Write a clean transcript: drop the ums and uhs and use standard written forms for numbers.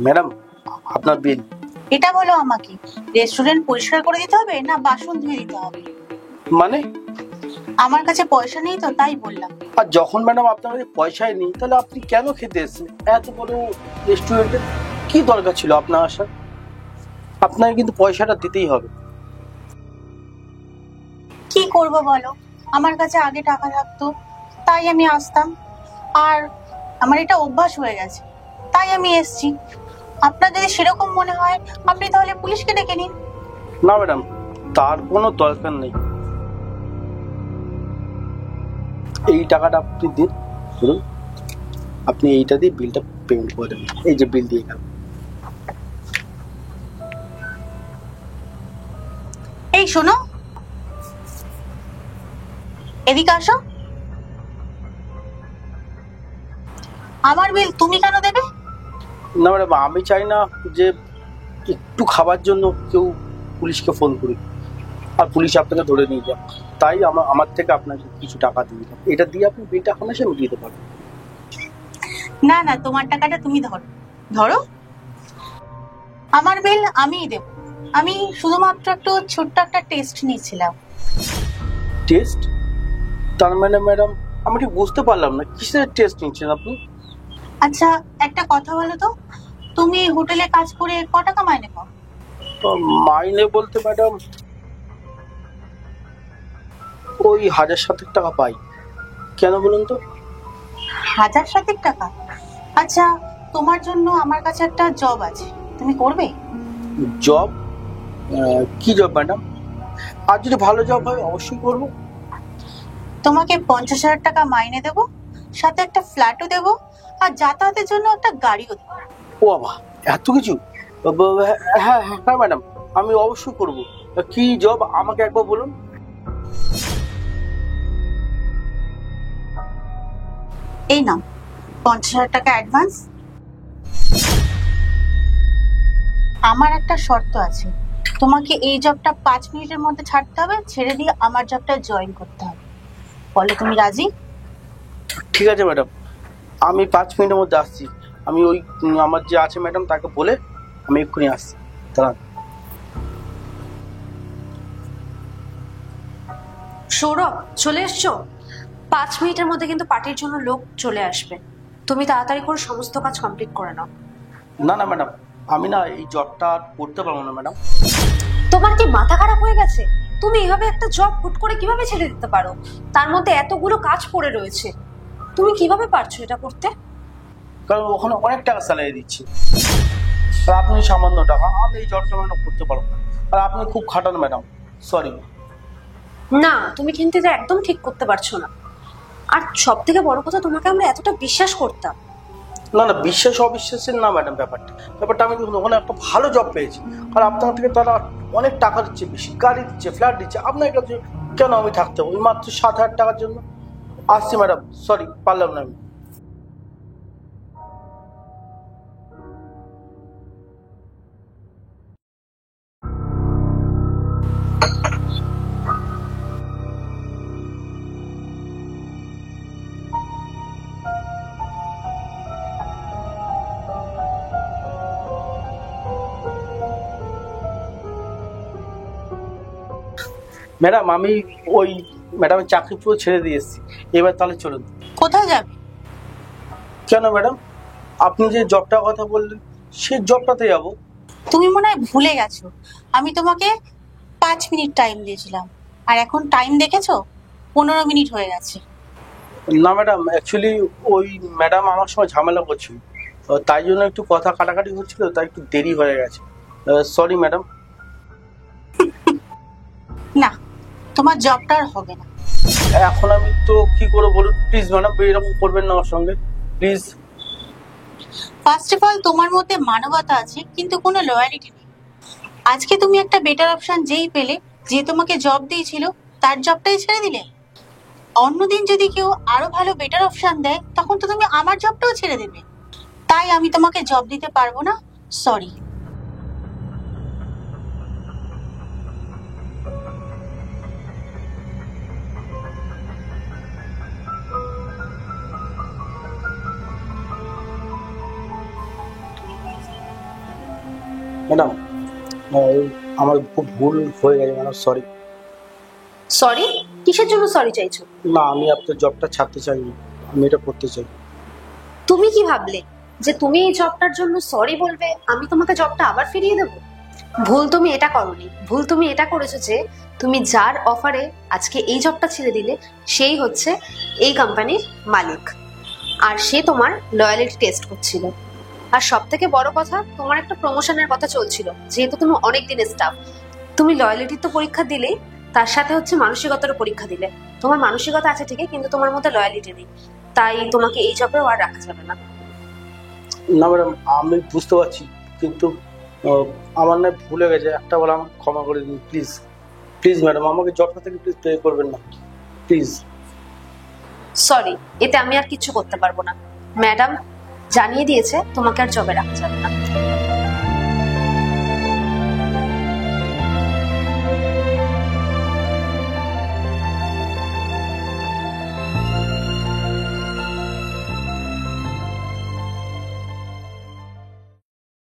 Madam, আপনার বিল। এটা বলো আমাকে, রেস্টুরেন্ট পরিষ্কার করে দিতে হবে না বাসন ধুয়ে দিতে হবে? মানে? আমার কাছে পয়সা নেই তো তাই বললাম। আর যখন ম্যাডাম আপনার কাছে পয়সাই নেই, তাহলে আপনি কেন খেতে এসেছেন এত বড় রেস্টুরেন্টে? কি দরকার ছিল আপনার আসার? আপনাকে কিন্তু পয়সাটা দিতেই হবে। কি করব বলো, আমার কাছে আগে টাকা থাকতো তাই আমি আসতাম, আর আমার এটা অভ্যাস হয়ে গেছে তাই আমি এসছি। আপনার যদি সেরকম মনে হয় আপনি তাহলে পুলিশকে ডেকে নিন। না ম্যাডাম, তার কোনো দরকার নেই। এই টাকাটা আপনি দিন, ধরুন, আপনি এইটা দিয়ে বিলটা পেমেন্ট করে দেবেন। এই যে বিল দিয়ে গেল। এই শোনো, এদিকে আসো। আমার বিল তুমি কেন দেবে? না ম্যাডাম, আমি চাই না যে একটু খাবার জন্য কেউ পুলিশকে ফোন করুক আর পুলিশ আপনাকে ধরে নিয়ে যাক। তাই আমার থেকে আপনাকে কিছু টাকা দিয়ে দিলাম। এটা দিয়ে আপনি বিলটা এখন এসে মিটিয়ে দিতে পারবেন। না না, তোমার টাকাটা তুমি ধরো। ধরো, আমার বিল আমিই দেব। আমি শুধুমাত্র একটু ছোট্ট একটা টেস্ট নিয়েছিলাম। টেস্ট? তার মানে ম্যাডাম, আমি ঠিক বুঝতে পারলাম না কিসের টেস্ট নিচ্ছেন আপনি? আচ্ছা, একটা কথা বলো তো, তুমি হোটেলে কাজ করে ক টাকা মাইনে পাও? মাইনে বলতে ম্যাডাম ওই 1,000-7,000 টাকা পাই। কেন বলুন তো? 1,000-7,000 টাকা? আচ্ছা, তোমার জন্য আমার কাছে একটা জব আছে, তুমি করবে? জব? কি জব ম্যাডাম? আর যদি ভালো জব হয় অবশ্যই করবো। তোমাকে 50,000 টাকা মাইনে দেবো, সাথে একটা ফ্ল্যাটও দেবো, আর যাতায়াতের জন্য একটা গাড়িও দেবো। ও বাবা, এত কিছু! হ্যাঁ হ্যাঁ হ্যাঁ ম্যাডাম, আমি অবশ্যই করবো। কি জব আমাকে একবার বলুন। এই নাও 50,000 টাকা অ্যাডভান্স। আমার একটা শর্ত আছে, তোমাকে এই জবটা 5 মিনিটের মধ্যে ছাড়তে হবে, ছেড়ে দিয়ে আমার জবটা জয়েন করতে হবে। বলে তুমি রাজি? ঠিক আছে ম্যাডাম, আমি 5 মিনিটের মধ্যে আসছি। আমি ওই আমার যে আছে ম্যাডাম তাকে বলে আমি এক্ষুনি আসছি। দাঁড়ান। সৌরভ, চলে এসছো? 5 মিনিটের মধ্যে কিন্তু পার্টির জন্য লোক চলে আসবে। তুমি তাড়াতাড়ি করে সমস্ত কাজ কমপ্লিট করে নাও। না না ম্যাডাম, আমি না এই জবটা আর করতে পারবো না ম্যাডাম। তোমার কি মাথা খারাপ হয়ে গেছে? তুমি এভাবে একটা জব হুট করে কিভাবে ছেড়ে দিতে পারো? তার মধ্যে এতগুলো কাজ পড়ে রয়েছে, তুমি কিভাবে পারছো এটা করতে? কারণ ওখানে অনেক টাকা স্যালারি দিচ্ছে, আর আপনি সামান্য টাকা। আমি এই জবটা ম্যাডাম করতে পারবো না। আর আপনি খুব খাটান ম্যাডাম, সরি। না, তুমি কিন্তু এটা একদম ঠিক করতে পারছো না। আর সব থেকে বড় কথা, তোমাকে আমরা এতটা বিশ্বাস করতাম। না না, বিশ্বাস অবিশ্বাসের না ম্যাডাম, ব্যাপারটা আমি দেখুন ওখানে একটা ভালো জব পেয়েছি। আর আপনার থেকে তারা অনেক টাকা দিচ্ছে, বেশি গাড়ি দিচ্ছে, ফ্ল্যাট দিচ্ছে। আপনার কাছে কেন আমি থাকতে হবে ওই মাত্র 7,000 টাকার জন্য? আসছি ম্যাডাম, সরি, পারলাম না আমি। ম্যাডাম, আমি ওই ম্যাডামের চাকরি পুরো ছেড়ে দিয়ে এসেছি। এবার তাহলে চলুন। কোথায় যাবে? কেন ম্যাডাম, আপনি যে জবটার কথা বললেন সেই জবটাতে যাবো। তুমি মনে হয় ভুলে গেছো, আমি তোমাকে 5 মিনিট টাইম দিয়েছিলাম, আর এখন টাইম দেখেছো 15 মিনিট হয়ে গেছে। না ম্যাডাম, অ্যাকচুয়ালি ওই ম্যাডাম আমার সঙ্গে ঝামেলা করছিল, তাই জন্য একটু কথা কাটাকাটি হচ্ছিল, তাই একটু দেরি হয়ে গেছে। Sorry madam. না, তোমার জবটা আর হবে না। এখন আমি তো কি করে বলুন? প্লিজ ম্যাডাম, এরকম করবেন না আমার সঙ্গে, প্লিজ। ফার্স্ট অফ অল, তোমার মধ্যে মানবতা আছে কিন্তু কোনো লয়ালিটি নেই। আজকে তুমি একটা বেটার অপশন যেই পেলে, যে তোমাকে জব দিয়েছিল তার জবটাই ছেড়ে দিলে। অন্যদিন যদি কেউ আরো ভালো বেটার অপশন দেয় তখন তো তুমি আমার জবটাও ছেড়ে দেবে। তাই আমি তোমাকে জব দিতে পারবো না, সরি। ম্যাডাম আমার খুব ভুল হয়ে গেছে ম্যাডাম, সরি। সরি? কিসের জন্য সরি চাইছো? না, আমি আপনার জবটা ছাড়তে চাই না, আমি এটা করতে চাই। তুমি কি ভাবলে যে তুমি এই জবটার জন্য সরি বলবে আমি তোমাকে জবটা আবার ফিরিয়ে দেবো? ভুল তুমি এটা করোনি, ভুল তুমি এটা করেছো যে তুমি যার অফারে আজকে এই জবটা ছেড়ে দিলে সেই হচ্ছে এই কোম্পানির মালিক, আর সে তোমার লয়ালিটি টেস্ট করছিল। আর সব থেকে বড় কথা, তোমার একটা প্রমোশনের কথা চলছিল, যেহেতু তুমি অনেক দিনের স্টাফ। তুমি লয়ালিটির তো পরীক্ষা দিলেই, তার সাথে হচ্ছে মানসিকতারও পরীক্ষা দিলে। তোমার মানসিকতা আছে ঠিকই, কিন্তু তোমার মধ্যে লয়ালিটি নেই, তাই তোমাকে এই জবেও আর রাখা যাবে না। না ম্যাডাম, আমি বুঝতে পারছি, কিন্তু আমার না ভুলে গেছে, একটা বলে আমাকে ক্ষমা করে দিন প্লিজ। প্লিজ ম্যাডাম, আমাকে জবটা থেকে প্লিজ পে করবেন না, প্লিজ। সরি, এতে আমি আর কিছু করতে পারবো না। ম্যাডাম জানিয়ে দিয়েছে তোমাকে আর জবে রাখা যাবে না।